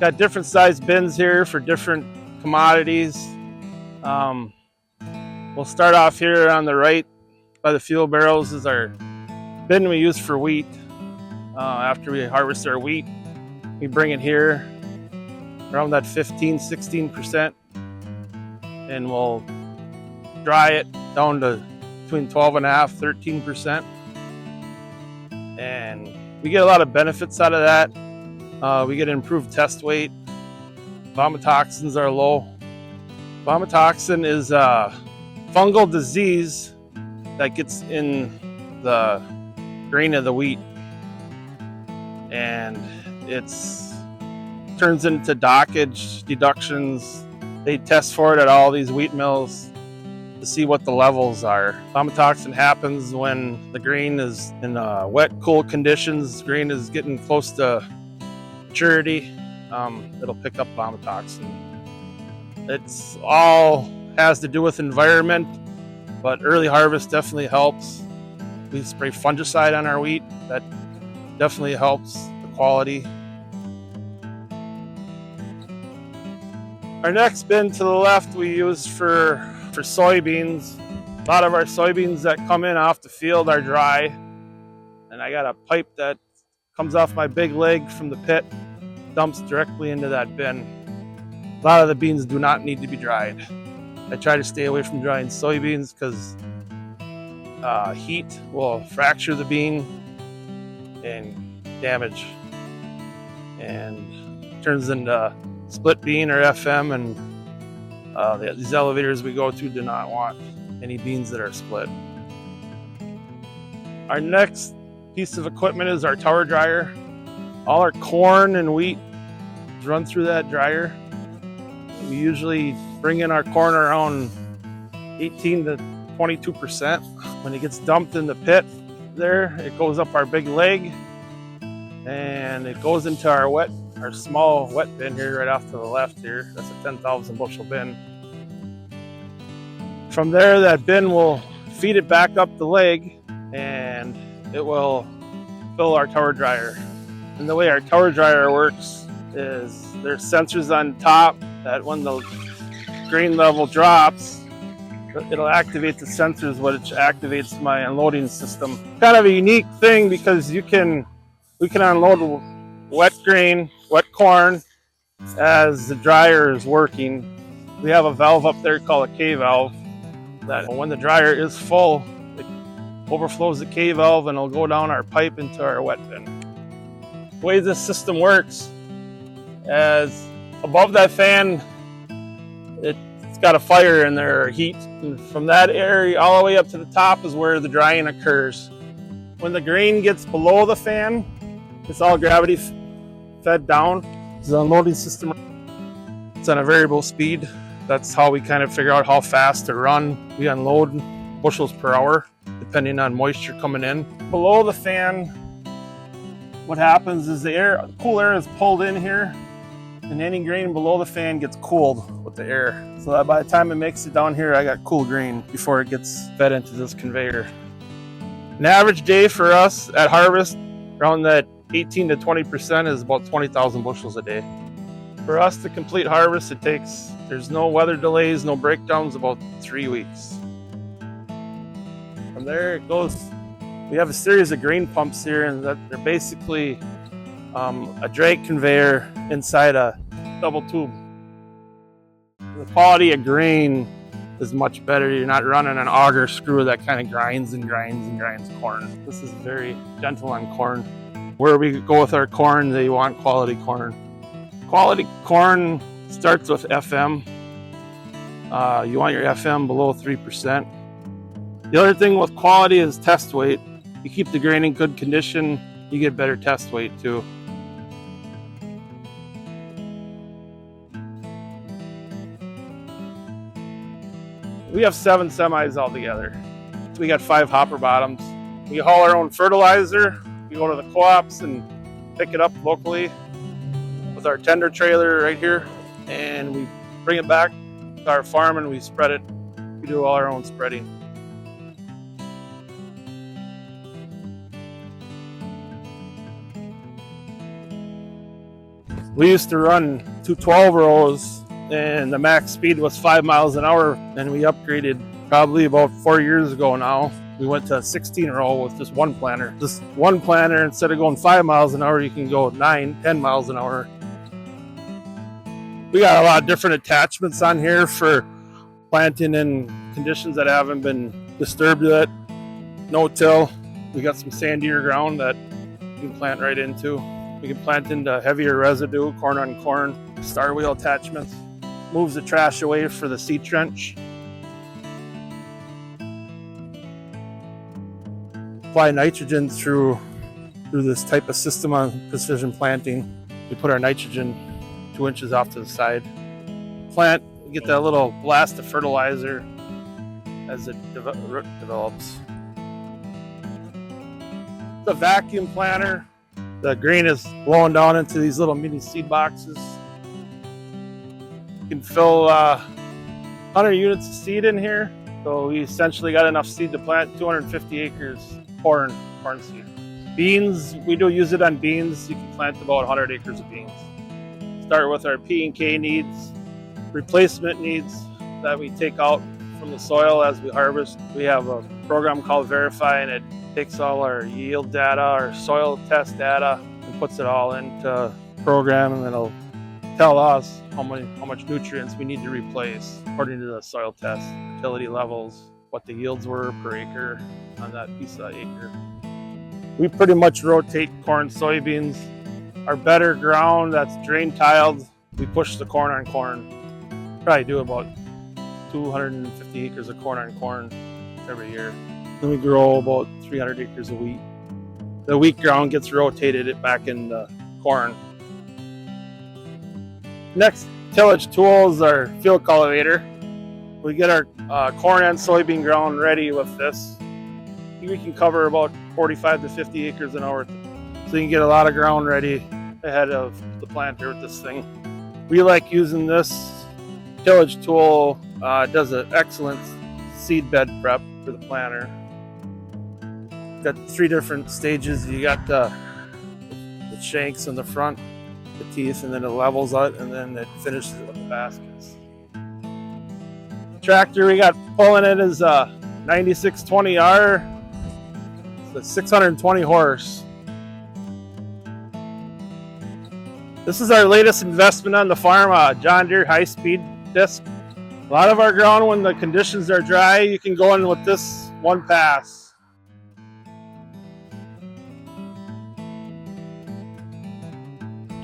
Got different size bins here for different commodities. We'll start off here on the right by the fuel barrels is our bin we use for wheat. After we harvest our wheat, we bring it here around that 15-16%, and we'll dry it down to between 12.5-13%. And we get a lot of benefits out of that. We get improved test weight. Vomitoxins are low. Vomitoxin is a fungal disease that gets in the grain of the wheat, and it's turns into dockage deductions. They test for it at all these wheat mills to see what the levels are. Vomitoxin happens when the grain is in wet, cool conditions. Grain is getting close to maturity. It'll pick up vomitoxin. It's all has to do with environment, but early harvest definitely helps. We spray fungicide on our wheat. That definitely helps the quality. Our next bin to the left we use for soybeans. A lot of our soybeans that come in off the field are dry, and I got a pipe that comes off my big leg from the pit, dumps directly into that bin. A lot of the beans do not need to be dried. I try to stay away from drying soybeans because heat will fracture the bean and damage, and turns into split bean or FM, and these elevators we go to do not want any beans that are split. Our next piece of equipment is our tower dryer. All our corn and wheat is run through that dryer. We usually bring in our corn around 18 to 22%. When it gets dumped in the pit there, it goes up our big leg, and it goes into our small wet bin here right off to the left here. That's a 10,000 bushel bin. From there, that bin will feed it back up the leg, and it will fill our tower dryer. And the way our tower dryer works is there's sensors on top that when the grain level drops, it'll activate the sensors, which activates my unloading system. Kind of a unique thing because we can unload wet grain, wet corn, as the dryer is working. We have a valve up there called a K valve that when the dryer is full, it overflows the K valve and it'll go down our pipe into our wet bin. The way this system works is above that fan, it's got a fire in there, or heat. And from that area all the way up to the top is where the drying occurs. When the grain gets below the fan, it's all gravity fed down. The unloading system, it's on a variable speed. That's how we kind of figure out how fast to run. We unload bushels per hour, depending on moisture coming in. Below the fan, what happens is the cool air is pulled in here, and any grain below the fan gets cooled with the air. So that by the time it makes it down here, I got cool grain before it gets fed into this conveyor. An average day for us at harvest, around that 18 to 20% is about 20,000 bushels a day. For us to complete harvest, there's no weather delays, no breakdowns, about 3 weeks. From there it goes. We have a series of grain pumps here, and they're basically a drag conveyor inside a double tube. The quality of grain is much better. You're not running an auger screw that kind of grinds and grinds and grinds corn. This is very gentle on corn. Where we go with our corn, they want quality corn. Quality corn starts with FM. You want your FM below 3%. The other thing with quality is test weight. You keep the grain in good condition, you get better test weight too. We have 7 semis altogether. We got 5 hopper bottoms. We haul our own fertilizer. We go to the co-ops and pick it up locally with our tender trailer right here, and we bring it back to our farm and we spread it. We do all our own spreading. We used to run 212 rows and the max speed was 5 miles an hour, and we upgraded probably about 4 years ago now. We went to a 16 row with just one planter. Just one planter, instead of going 5 miles an hour, you can go 10 miles an hour. We got a lot of different attachments on here for planting in conditions that haven't been disturbed yet. No-till. We got some sandier ground that you can plant right into. We can plant into heavier residue, corn on corn. Star wheel attachments. Moves the trash away for the seed trench. Apply nitrogen through this type of system on precision planting. We put our nitrogen 2 inches off to the side. Plant, get that little blast of fertilizer as the root develops. The vacuum planter, the grain is blowing down into these little mini seed boxes. You can fill 100 units of seed in here. So we essentially got enough seed to plant 250 acres corn seed. Beans, we do use it on beans. You can plant about 100 acres of beans. Start with our P and K needs, replacement needs that we take out from the soil as we harvest. We have a program called Verify, and it takes all our yield data, our soil test data, and puts it all into a program, and then it'll tell us how much nutrients we need to replace according to the soil test, fertility levels, what the yields were per acre on that piece of acre. We pretty much rotate corn, soybeans. Our better ground that's drain tiled, we push the corn on corn. Probably do about 250 acres of corn on corn every year. Then we grow about 300 acres of wheat. The wheat ground gets rotated back into corn. Next tillage tool is our field cultivator. We get our corn and soybean ground ready with this. We can cover about 45 to 50 acres an hour. So you can get a lot of ground ready ahead of the planter with this thing. We like using this tillage tool. It does an excellent seed bed prep for the planter. Got 3 different stages. You got the shanks in the front, the teeth, and then it levels out, and then it finishes with the baskets. Tractor we got pulling it is a 9620R. It's a 620 horse. This is our latest investment on the farm, a John Deere high-speed disc. A lot of our ground, when the conditions are dry, you can go in with this one pass.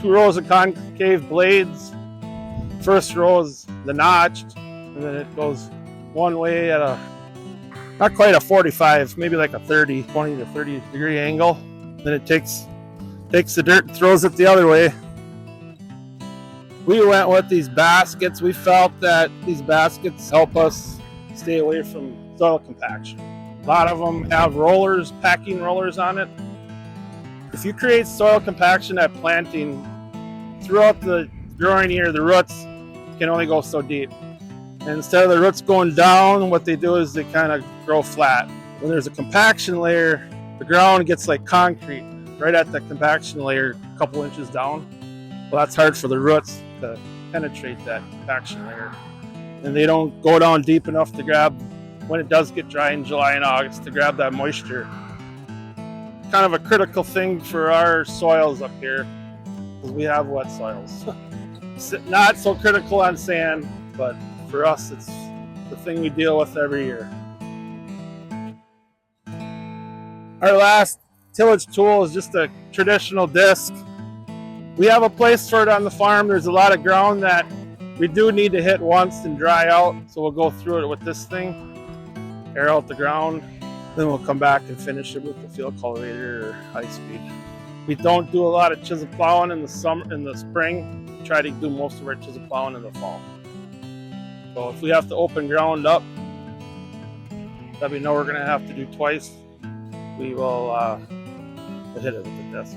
Two rows of concave blades. First row is the notched, and then it goes one way at a, not quite a 45, maybe like a 20 to 30 degree angle. Then it takes the dirt and throws it the other way. We went with these baskets. We felt that these baskets help us stay away from soil compaction. A lot of them have rollers, packing rollers on it. If you create soil compaction at planting, throughout the growing year, the roots can only go so deep. And instead of the roots going down, what they do is they kind of grow flat. When there's a compaction layer, the ground gets like concrete right at the compaction layer, a couple inches down. Well, that's hard for the roots to penetrate that compaction layer. And they don't go down deep enough to grab, when it does get dry in July and August, to grab that moisture. Kind of a critical thing for our soils up here, because we have wet soils. Not so critical on sand, but for us, it's the thing we deal with every year. Our last tillage tool is just a traditional disc. We have a place for it on the farm. There's a lot of ground that we do need to hit once and dry out, so we'll go through it with this thing, air out the ground, then we'll come back and finish it with the field cultivator or high speed. We don't do a lot of chisel plowing in the spring. We try to do most of our chisel plowing in the fall. So if we have to open ground up that we know we're going to have to do twice, we will hit it with the disc.